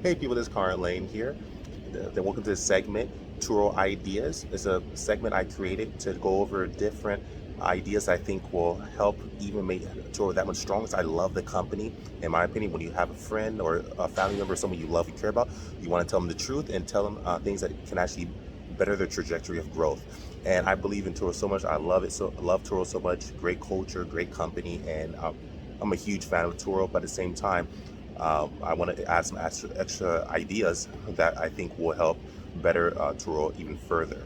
Hey people, this is Conrad Layn here. Welcome to this segment, Turo Ideas. It's a segment I created to go over different ideas I think will help even make Turo that much stronger. So I love the company. In my opinion, when you have a friend or a family member, someone you love, you care about, you want to tell them the truth and tell them things that can actually better their trajectory of growth. And I believe in Turo so much. I love it. So I love Turo so much. Great culture, great company, and I'm a huge fan of Turo. But at the same time, I want to add some extra ideas that I think will help better Turo even further.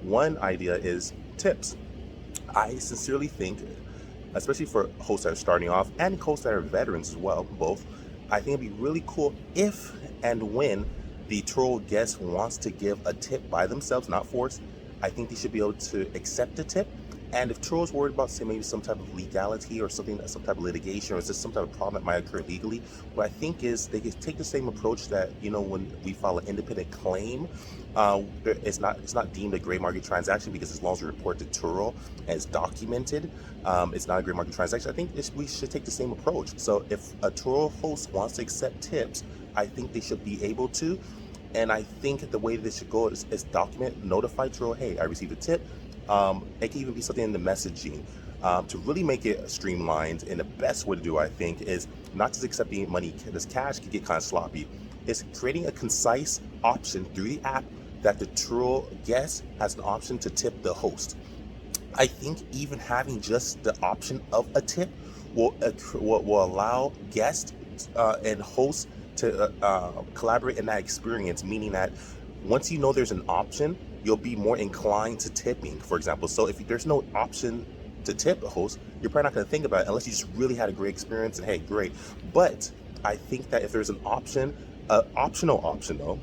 One idea is tips. I sincerely think, especially for hosts that are starting off and hosts that are veterans as well, both, I think it'd be really cool if and when the Turo guest wants to give a tip by themselves, not forced. I think they should be able to accept a tip. And if Turo's worried about, say, maybe some type of legality or something, some type of litigation, or just some type of problem that might occur legally, what I think is they can take the same approach that, when we file an independent claim, it's not deemed a gray market transaction, because as long as we report to Turo and it's documented, it's not a gray market transaction. I think we should take the same approach. So if a Turo host wants to accept tips, I think they should be able to. And I think the way this should go is document, notify Turo, hey, I received a tip. It can even be something in the messaging to really make it streamlined. And the best way to do, I think, is not just accepting money, because cash can get kind of sloppy. It's creating a concise option through the app that the Turo guest has an option to tip the host. I think even having just the option of a tip will allow guests and hosts to collaborate in that experience, meaning that once you know there's an option, you'll be more inclined to tipping, for example. So if there's no option to tip a host, you're probably not going to think about it unless you just really had a great experience and hey, great. But I think that if there's an option, optional option though,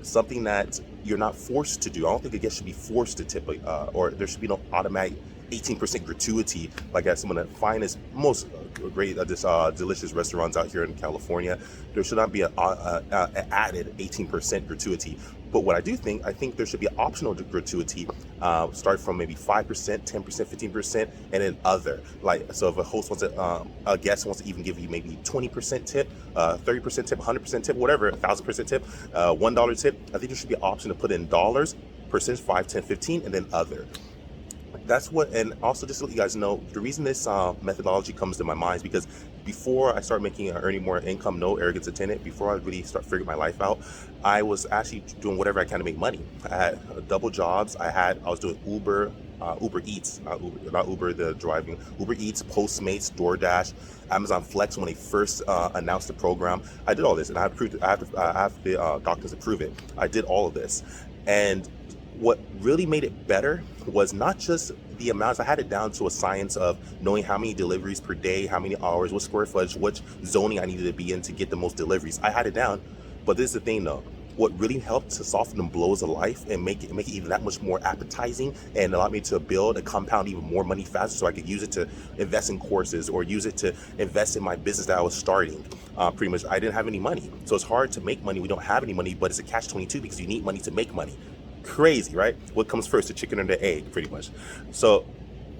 something that you're not forced to do. I don't think a guest should be forced to tip, or there should be no automatic 18% gratuity, like at some of the finest, most great, delicious restaurants out here in California. There should not be an added 18% gratuity. But what I think there should be an optional gratuity, start from maybe 5%, 10%, 15%, and then other. Like, so if a host wants to, a guest wants to even give you maybe 20% tip, 30% tip, 100% tip, whatever, 1,000% tip, $1 tip, I think there should be an option to put in dollars, percentage, 5, 10, 15, and then other. That's what, and also just to let you guys know, the reason this methodology comes to my mind is because before I start earning more income, no arrogance intended, before I really start figuring my life out, I was actually doing whatever I can to make money. I had double jobs. I was doing Uber Eats, not Uber the driving, Uber Eats, Postmates, DoorDash, Amazon Flex when they first announced the program. I did all this, and I have the doctors to prove it. I did all of this, and what really made it better was not just the amounts. I had it down to a science of knowing how many deliveries per day, how many hours, what square footage, which zoning I needed to be in to get the most deliveries. I had it down. But this is the thing though, what really helped to soften the blows of life and make it even that much more appetizing and allowed me to build and compound even more money faster, so I could use it to invest in courses or use it to invest in my business that I was starting. Pretty much, I didn't have any money. So it's hard to make money. We don't have any money, but it's a catch-22 because you need money to make money. Crazy, right? What comes first, the chicken or the egg, pretty much. So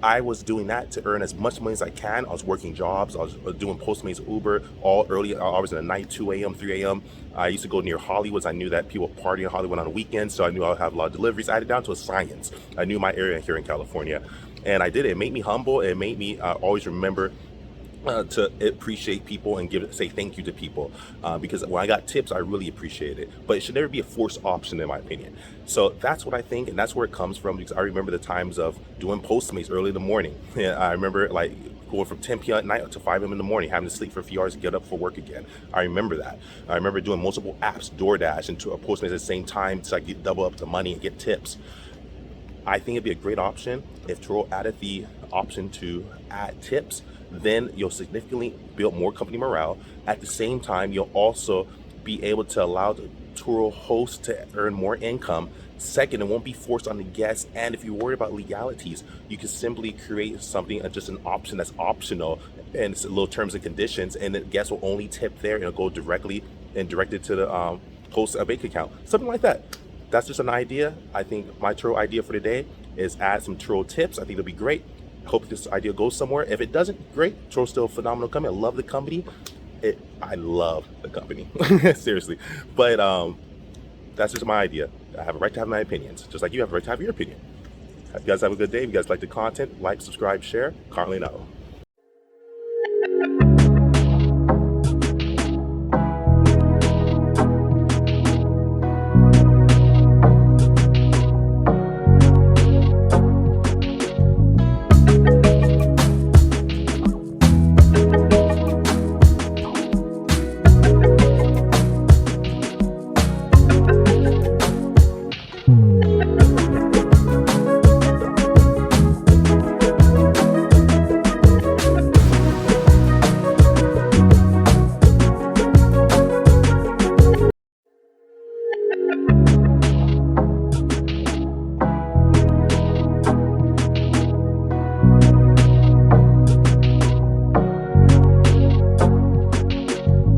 I was doing that to earn as much money as I can. I was working jobs. I was doing Postmates, Uber, all early hours in the night, 2 a.m., 3 a.m. I used to go near Hollywood. I knew that people party in Hollywood on the weekends, so I knew I would have a lot of deliveries. I had it down to a science. I knew my area here in California, and I did it. It made me humble. It made me always remember to appreciate people and say thank you to people, because when I got tips, I really appreciated it. But it should never be a forced option, in my opinion. So that's what I think, and that's where it comes from, because I remember the times of doing Postmates early in the morning. Yeah, I remember like going from 10 p.m. at night to 5 a.m. in the morning, having to sleep for a few hours to get up for work again. I remember that. I remember doing multiple apps, DoorDash and Postmates at the same time, so I could double up the money and get tips. I think it'd be a great option if Turo added the option to add tips. Then you'll significantly build more company morale. At the same time, you'll also be able to allow the Turo host to earn more income. Second, it won't be forced on the guests. And if you're worried about legalities, you can simply create something, just an option that's optional, and it's a little terms and conditions, and the guests will only tip there, and it'll go directly and directed to the host bank account, something like that. That's just an idea. I think my Turo idea for today is add some Turo tips. I think it'll be great. Hope this idea goes somewhere. If it doesn't, great. Turo's still a phenomenal company. I love the company. I love the company, seriously. But that's just my idea. I have a right to have my opinions, just like you have a right to have your opinion. You guys have a good day. If you guys like the content, like, subscribe, share. Conrad Layn out.